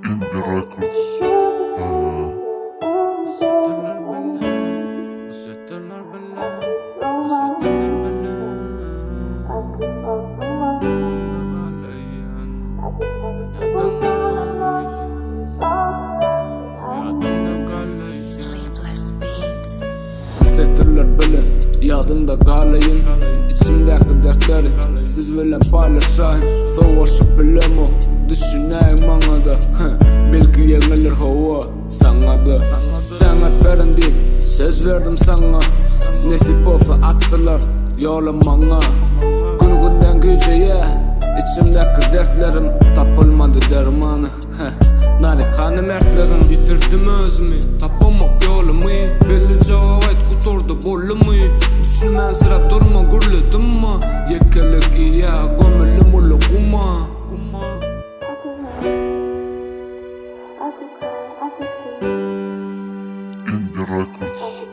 Indie Records. Settirler bilen, yadımda kalayın. İçimdeki dertleri siz bilen paylaşayım. Soğuşup bilem o, düşüneyim bana da. Belki yenilir hava sana da. Cennet verin deyip söz verdim sana. Nesip olsa açsalar yolum bana. Gün günden güceye İçimdeki dertlerim tapılmadı dermanı. Nalikhanı mertlerim yitirdim özümü. Tapamak yolumu belli cevap et kuturdu bolumu. Düşünmen sıra durma gürledim ma. Yekelik iya gömülüm ulu kuma. Indie Records.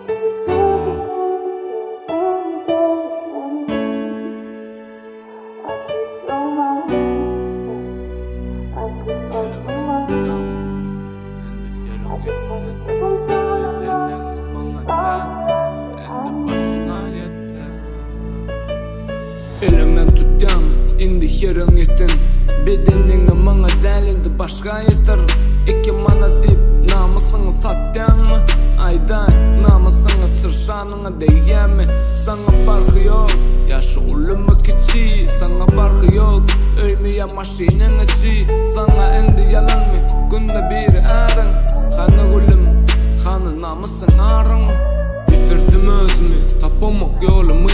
Elimden tuttum, indi yerin yetin. Bedenini mana delindi başka yeter. İki mana deyip namusunu sattın mı? Aydan namusunu çırşanına değen mi? Sana farkı yok, yaşı ulumı kiçi. Sana farkı yok, ölmeye maşinin içi. Sana indi yalan mı? Günde biri arın. Kanı gülüm, kanı namusun arın. Yitirdim özümü, tapamak yolumu.